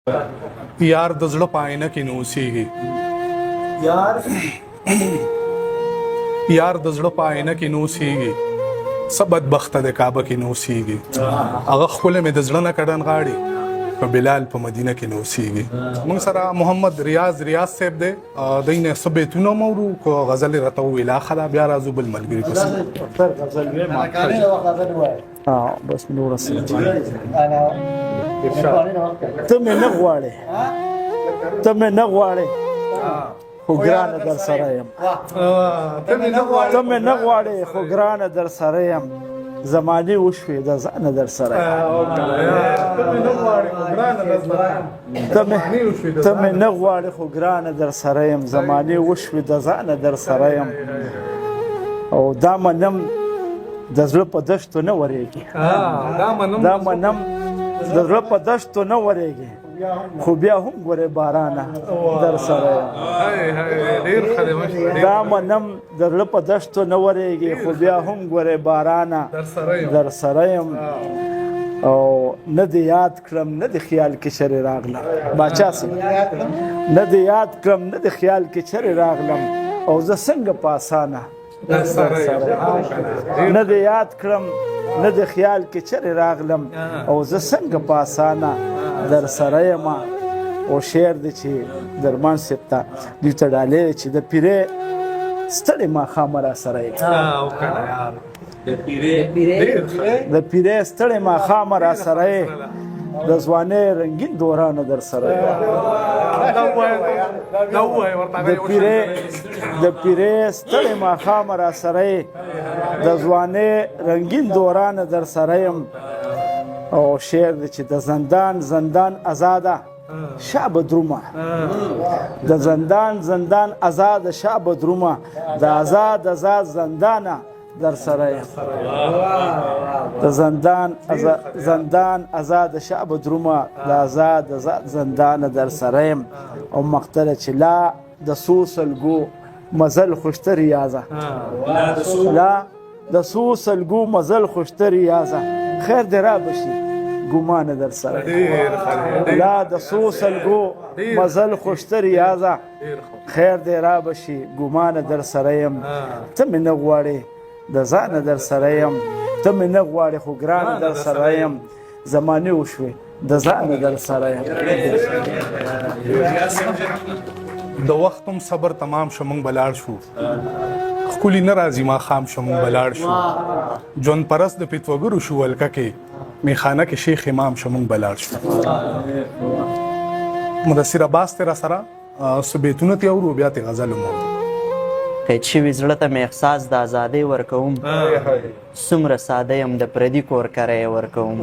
यार د زړه په آینه کې نه اوسېږي. یار د زړه په آینه کې نه اوسېږي. څه بدبخته د کعبه کې نه اوسېږي. هغه ښکلی مې د زړه نه کډن غاړي په بلال په مدینه کې نه اوسېږي. موږ سره محمد ریاض صاحب دی. دی نه څه بیتونه هم اورو که غزل یې راته وویل اخله بیا راځو بل ملګري پسې. بس نور ته مې نه غواړې خو ګرانه در سره یم ته مې نه غواړې خو ګرانه در سره یم زمانې وشوې د ځانه در سره یم ته مې نه غواړې خو ګرانه در سره یم زمانې وشوې د ځانه در سره یم او دا منم د زړه په دښتو نه ورېږي دا منم د زړه په دښتو نه ورېږي خو بیا هم ګورې بارانه در سره یم دا منم د زړه په دښتو نه ورېږي خو بیا هم ګورې بارانه در سره یم او نه دې یاد کړم نه دې خیال کې چرې راغلم باچا صاحب نه دې یاد کړم نه دې خیال کې چرې راغلم او زه څنګه په اسانه نه دې یاد کړم نه د خیال کې چرې راغلم او زه څنګه په اسانه در سره یم او شعر دی چې درمان صاحب ته دوی ته ډالۍ دی چې د پیرې ستړې ماښامه را سره یې د پیرې ستړې ماښامه را سره یې د ځوانۍ رنګین دورانه در سره یې د پیرې ستړې ماښامه را سره یې د ځوانۍ رنګین دورانه در سره یم او شعر دی چې د زندان آزاده شعب درومه د زندان آزاده شعب درومه د آزاد زندانه در سره یم د زندان آزاد شعب درومه د آزاد زندانه در سره یم او مقتله چې لا د څو سلګو مزل خوشته ریاضه لا د څو سلګو مزل خوشته ریاضه خیر دې را بشي ګمانه در سره لا د څو سلګو مزل خوشته ریاضه خیر دې را بشي ګمانه در سره یم ته مې نه غواړې د ځانه در سره یم ته مې نه غواړې خو ګرانه در سره یم زمانې وشوې د ځانه در سره یم د وخت هم صبر تمام شو موږ بلاړ شو ښکلي نه راځي ماښام شو موږ بلاړ شو ژوند پرست د پیتوګرو شو ولکه کې میخانه کې شیخ امام شو موږ بلاړ شو مدثر عباس ته را سره څه بیتونه تې اورو بیا تې غزل هم اورو قید شوي زړه ته مې احساس د ازادۍ ورکوم څومره ساده یم د پردي کور کری یې ورکوم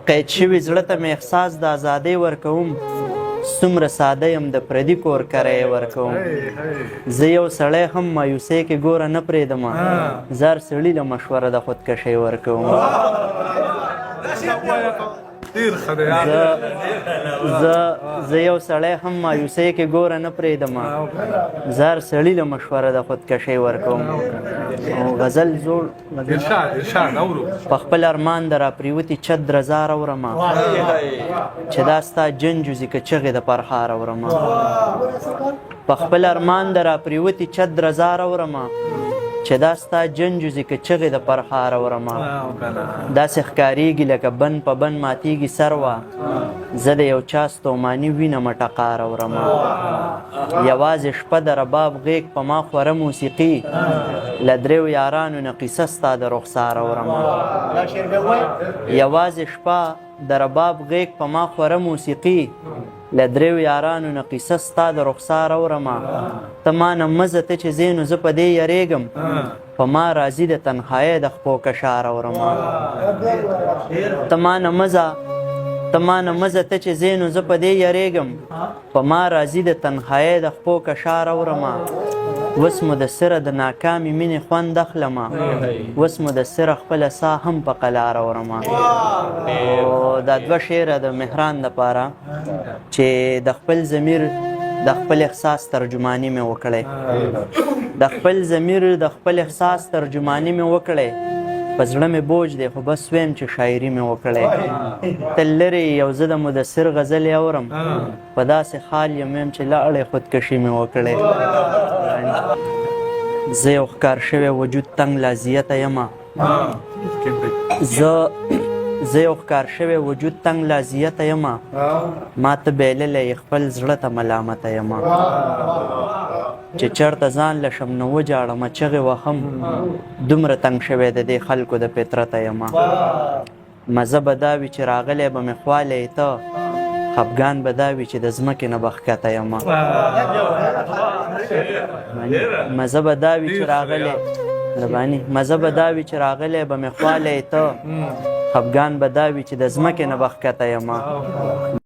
قید شوي زړه ته مې احساس د ازادۍ ورکوم څومره ساده یم د پردي کور کری یې ورکوم زه یو سړی هم مایوسۍ کې ګوره نه پرېږدمه زر سړي له مشوره د خودکشۍ ورکوم زه یو سړی هم مایوسۍ کې ګوره نه پرېږدمه زر سړي له مشوره د خودکشۍ ورکوم او غزل زوړ په خپل ارمان د راپریوتي چت درزا راوړمه چې دا ستا جنجوزي که چغې د پرخار راوړمه په خپل ارمان د راپریوتي چت درزا راوړمه چې دا ستا جنجوزي که چغې د پرخار راوړمه داسې ښکارېږي لکه بن په بن ماتېږي سروه زه د یو چا ستوماني وینم ټقا راوړمه یوازې شپه د رباب غیږ په ما خوره موسیقي له دریو یارانو نه قیصه ستا د رخسار راوړمه یوازې شپه د رباب غیږ په ما خوره موسیقي له دریو یارانو نه قیصه ستا د رخسار راوړمه ته ما نه مزه ته چې ځې نو زه په دې یریږم په ما راځي د تنهایۍ د خپو کشا راوړمه ته ما نه مزه ته چې ځې نو زه په دې یریږم په ما راځي د تنهایۍ د خپو کشا راوړمه وس مدثره د ناکامې مینې خوند اخلمه وس مدثره خپله ساه هم په قلا راوړمه او دا دوه شعره د مهران دپاره چې د خپل ضمیر د خپل احساس ترجمانی مې وکړې د خپل ضمیر د خپل احساس ترجمانی مې وکړې په زړه مې بوج دی خو بس ویم چې شاعري مې وکړې تل لرې یو زه د مدثر غزلې اورم په داسې حال یم ویم چې لاړې خودکشي مې وکړې زه یو ښکار شوی وجود تنګ لازیته یمه زه یو ښکار شوی وجود تنګ لازیته یمه ما ته بیللی خپل زړه ته ملامته یمه چې چېرته ځان له شم نو وجاړمه چغې وهم دومره تنګ شوی د دې خلکو د فطرته یمه مزه به دا وي چې راغلی به مې خوالی ته خفګان به دا وي چې د ځمکې نه به ښکته یمه مزه به دا وي چې راغلی رباني مزه به دا وي چې راغلی به مې خوالی ته خفګان به دا وي چې د ځمکې نه به ښکته یمه